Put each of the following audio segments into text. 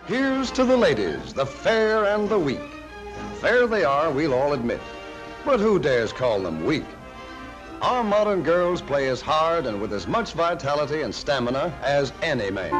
Here's to the ladies, the fair and the weak. Fair they are, we'll all admit. But who dares call them weak? Our modern girls play as hard and with as much vitality and stamina as any man.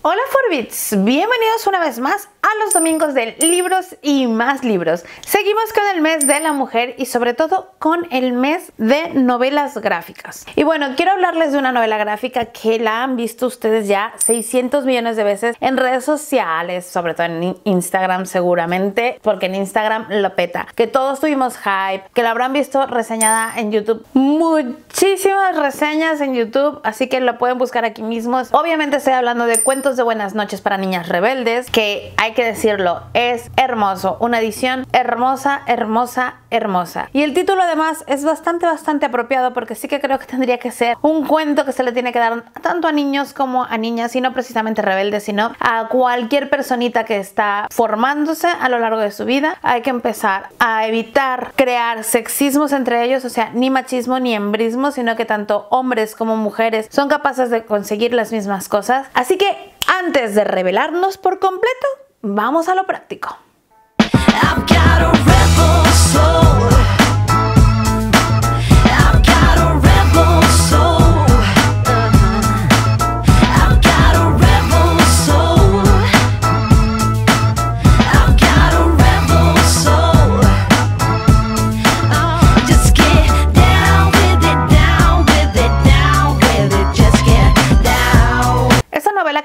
Hola Forbits, bienvenidos una vez más a los domingos de libros y más libros. Seguimos con el mes de la mujer y sobre todo con el mes de novelas gráficas. Y bueno, quiero hablarles de una novela gráfica que la han visto ustedes ya 600 millones de veces en redes sociales, sobre todo en Instagram seguramente, porque en Instagram lo peta. Que todos tuvimos hype, que la habrán visto reseñada en YouTube. Muchísimas reseñas en YouTube, así que lo pueden buscar aquí mismo. Obviamente estoy hablando de Cuentos de Buenas Noches para Niñas Rebeldes, que hay que decirlo, es hermoso, una edición hermosa, hermosa, hermosa. Y el título además es bastante apropiado, porque sí que creo que tendría que ser un cuento que se le tiene que dar tanto a niños como a niñas, y no precisamente rebeldes, sino a cualquier personita que está formándose a lo largo de su vida. Hay que empezar a evitar crear sexismos entre ellos, o sea, ni machismo ni hembrismo, sino que tanto hombres como mujeres son capaces de conseguir las mismas cosas. Así que antes de revelarnos por completo, vamos a lo práctico.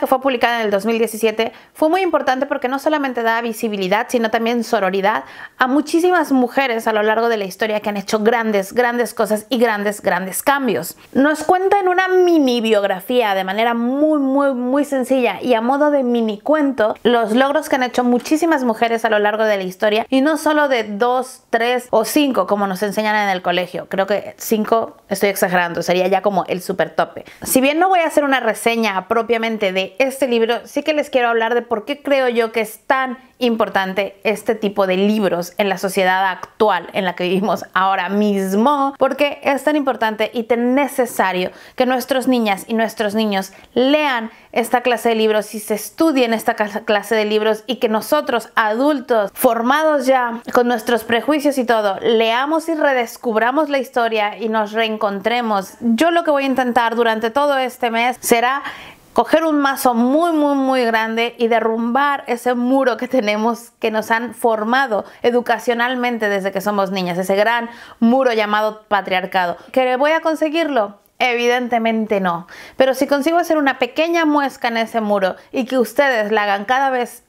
Que fue publicada en el 2017 fue muy importante porque no solamente da visibilidad, sino también sororidad a muchísimas mujeres a lo largo de la historia que han hecho grandes cosas y grandes cambios. Nos cuenta en una mini biografía de manera muy sencilla y a modo de mini cuento los logros que han hecho muchísimas mujeres a lo largo de la historia, y no solo de 2, 3 o 5 como nos enseñan en el colegio. Creo que 5 estoy exagerando, sería ya como el super tope. Si bien no voy a hacer una reseña propiamente de este libro, sí que les quiero hablar de por qué creo yo que es tan importante este tipo de libros en la sociedad actual en la que vivimos ahora mismo. Porque es tan importante y tan necesario que nuestras niñas y nuestros niños lean esta clase de libros y se estudien esta clase de libros, y que nosotros adultos formados ya con nuestros prejuicios y todo, leamos y redescubramos la historia y nos reencontremos. Yo lo que voy a intentar durante todo este mes será coger un mazo muy grande y derrumbar ese muro que tenemos, que nos han formado educacionalmente desde que somos niñas, ese gran muro llamado patriarcado. ¿Que voy a conseguirlo? Evidentemente no, pero si consigo hacer una pequeña muesca en ese muro y que ustedes la hagan cada vez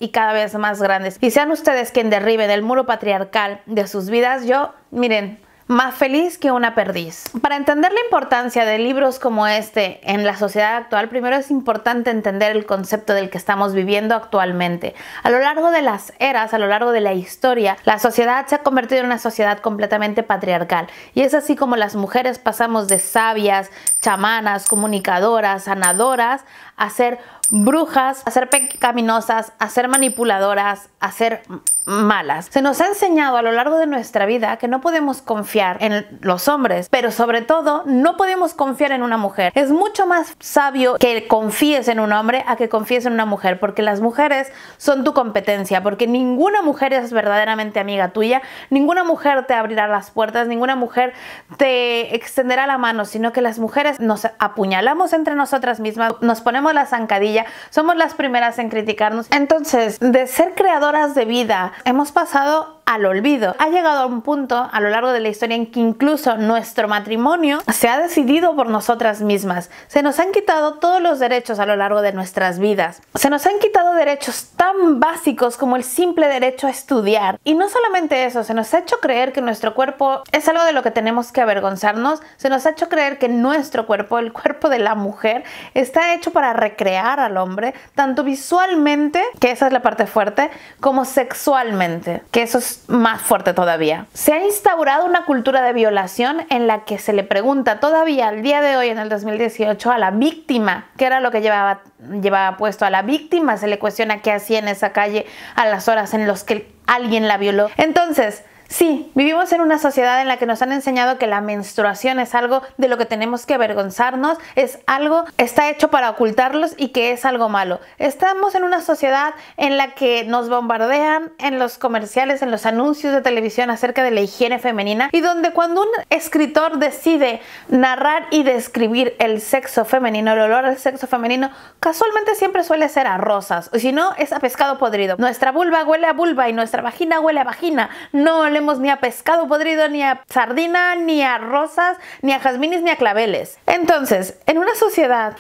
más grandes, y sean ustedes quien derriben el muro patriarcal de sus vidas, yo, miren, más feliz que una perdiz. Para entender la importancia de libros como este en la sociedad actual, primero es importante entender el concepto del que estamos viviendo actualmente. A lo largo de las eras, a lo largo de la historia, la sociedad se ha convertido en una sociedad completamente patriarcal, y es así como las mujeres pasamos de sabias, chamanas, comunicadoras, sanadoras, a ser brujas, a ser pecaminosas, a ser manipuladoras, a ser malas. Se nos ha enseñado a lo largo de nuestra vida que no podemos confiar en los hombres, pero sobre todo no podemos confiar en una mujer. Es mucho más sabio que confíes en un hombre a que confíes en una mujer, porque las mujeres son tu competencia, porque ninguna mujer es verdaderamente amiga tuya, ninguna mujer te abrirá las puertas, ninguna mujer te extenderá la mano, sino que las mujeres nos apuñalamos entre nosotras mismas, nos ponemos la zancadilla, somos las primeras en criticarnos. Entonces, de ser creadoras de vida, hemos pasado al olvido. Ha llegado a un punto a lo largo de la historia en que incluso nuestro matrimonio se ha decidido por nosotras mismas. Se nos han quitado todos los derechos a lo largo de nuestras vidas. Se nos han quitado derechos tan básicos como el simple derecho a estudiar. Y no solamente eso, se nos ha hecho creer que nuestro cuerpo es algo de lo que tenemos que avergonzarnos. Se nos ha hecho creer que nuestro cuerpo, el cuerpo de la mujer, está hecho para recrear al hombre, tanto visualmente, que esa es la parte fuerte, como sexualmente, que eso es más fuerte todavía. Se ha instaurado una cultura de violación en la que se le pregunta todavía al día de hoy, en el 2018, a la víctima qué era lo que llevaba puesto. A la víctima se le cuestiona qué hacía en esa calle a las horas en las que alguien la violó. Entonces, Sí, vivimos en una sociedad en la que nos han enseñado que la menstruación es algo de lo que tenemos que avergonzarnos, es algo, está hecho para ocultarlos y que es algo malo. Estamos en una sociedad en la que nos bombardean en los comerciales, en los anuncios de televisión acerca de la higiene femenina, y donde cuando un escritor decide narrar y describir el sexo femenino, el olor al sexo femenino, casualmente siempre suele ser a rosas, o si no es a pescado podrido. Nuestra vulva huele a vulva y nuestra vagina huele a vagina. No olemos ni a pescado podrido, ni a sardina, ni a rosas, ni a jazmines, ni a claveles. Entonces, en una sociedad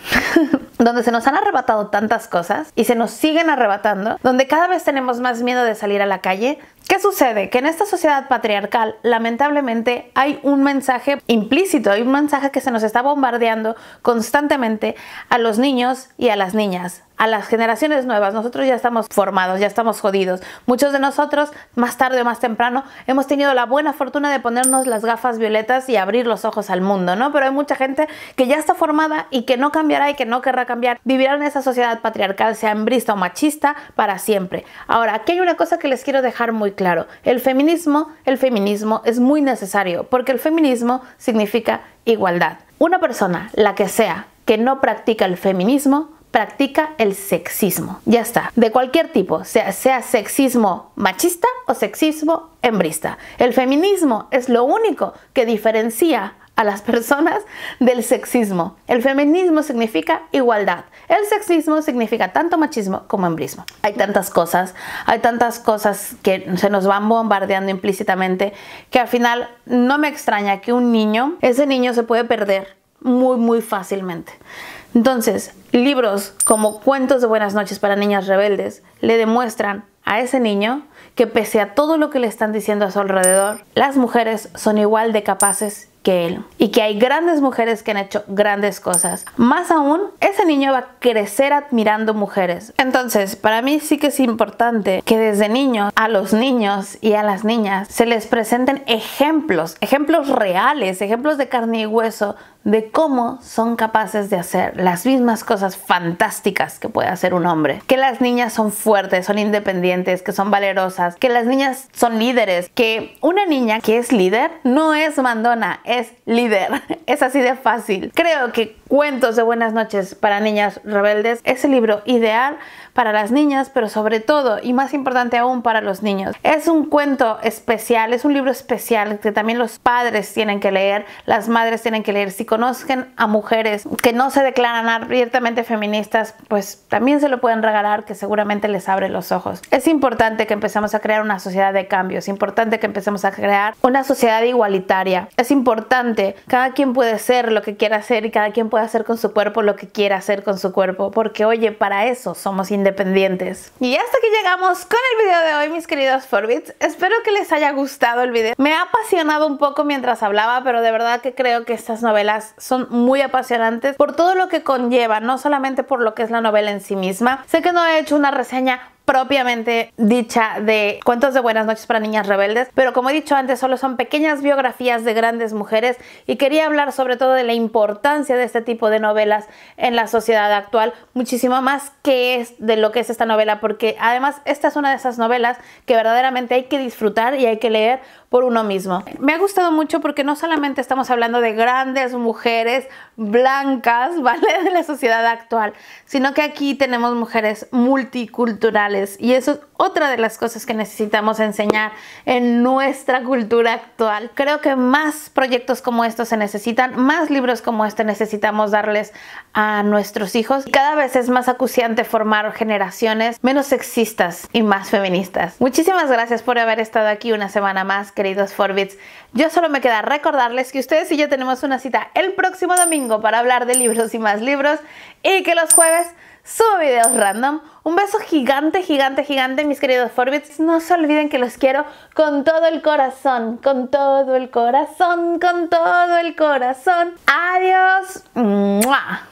donde se nos han arrebatado tantas cosas y se nos siguen arrebatando, donde cada vez tenemos más miedo de salir a la calle, ¿qué sucede? Que en esta sociedad patriarcal, lamentablemente, hay un mensaje implícito, hay un mensaje que se nos está bombardeando constantemente a los niños y a las niñas, a las generaciones nuevas. Nosotros ya estamos formados, ya estamos jodidos. Muchos de nosotros, más tarde o más temprano, hemos tenido la buena fortuna de ponernos las gafas violetas y abrir los ojos al mundo, ¿no? Pero hay mucha gente que ya está formada y que no cambiará y que no querrá cambiar. Vivirá en esa sociedad patriarcal, sea hembrista o machista, para siempre. Ahora, aquí hay una cosa que les quiero dejar muy claro. El feminismo es muy necesario, porque el feminismo significa igualdad. Una persona, la que sea, que no practica el feminismo, practica el sexismo. Ya está. De cualquier tipo, sea sexismo machista o sexismo hembrista. El feminismo es lo único que diferencia a las personas del sexismo. El feminismo significa igualdad. El sexismo significa tanto machismo como hembrismo. Hay tantas cosas que se nos van bombardeando implícitamente, que al final no me extraña que ese niño se puede perder muy fácilmente. Entonces, libros como Cuentos de Buenas Noches para Niñas Rebeldes le demuestran a ese niño que pese a todo lo que le están diciendo a su alrededor, las mujeres son igual de capaces que él, y que hay grandes mujeres que han hecho grandes cosas. Más aún, ese niño va a crecer admirando mujeres. Entonces, para mí sí que es importante que desde niños a los niños y a las niñas se les presenten ejemplos reales, ejemplos de carne y hueso de cómo son capaces de hacer las mismas cosas fantásticas que puede hacer un hombre. Que las niñas son fuertes, son independientes, que son valerosas, que las niñas son líderes, que una niña que es líder no es mandona, es líder. Es así de fácil. Creo que Cuentos de Buenas Noches para Niñas Rebeldes es el libro ideal para las niñas, pero sobre todo, y más importante aún, para los niños. Es un cuento especial, es un libro especial que también los padres tienen que leer, las madres tienen que leer. Si conocen a mujeres que no se declaran abiertamente feministas, pues también se lo pueden regalar, que seguramente les abre los ojos. Es importante que empecemos a crear una sociedad de cambio, es importante que empecemos a crear una sociedad igualitaria. Es importante, cada quien puede ser lo que quiera hacer y cada quien puede hacer con su cuerpo lo que quiera hacer con su cuerpo, porque oye, para eso somos independientes. Y hasta aquí llegamos con el video de hoy, mis queridos Forbits. Espero que les haya gustado el video. Me ha apasionado un poco mientras hablaba, pero de verdad que creo que estas novelas son muy apasionantes por todo lo que conlleva, no solamente por lo que es la novela en sí misma. Sé que no he hecho una reseña propiamente dicha de Cuentos de Buenas Noches para Niñas Rebeldes, pero como he dicho antes, solo son pequeñas biografías de grandes mujeres y quería hablar sobre todo de la importancia de este tipo de novelas en la sociedad actual, muchísimo más que es de lo que es esta novela, porque además esta es una de esas novelas que verdaderamente hay que disfrutar y hay que leer por uno mismo. Me ha gustado mucho porque no solamente estamos hablando de grandes mujeres blancas, ¿vale?, de la sociedad actual, sino que aquí tenemos mujeres multiculturales, y eso es otra de las cosas que necesitamos enseñar en nuestra cultura actual. Creo que más proyectos como estos se necesitan, más libros como este necesitamos darles a nuestros hijos. Cada vez es más acuciante formar generaciones menos sexistas y más feministas. Muchísimas gracias por haber estado aquí una semana más, queridos Forbits. Yo solo me queda recordarles que ustedes y yo tenemos una cita el próximo domingo para hablar de libros y más libros, y que los jueves subo videos random. Un beso gigante, gigante, gigante, mis queridos Forbits. No se olviden que los quiero con todo el corazón, con todo el corazón, con todo el corazón. Adiós. ¡Mua!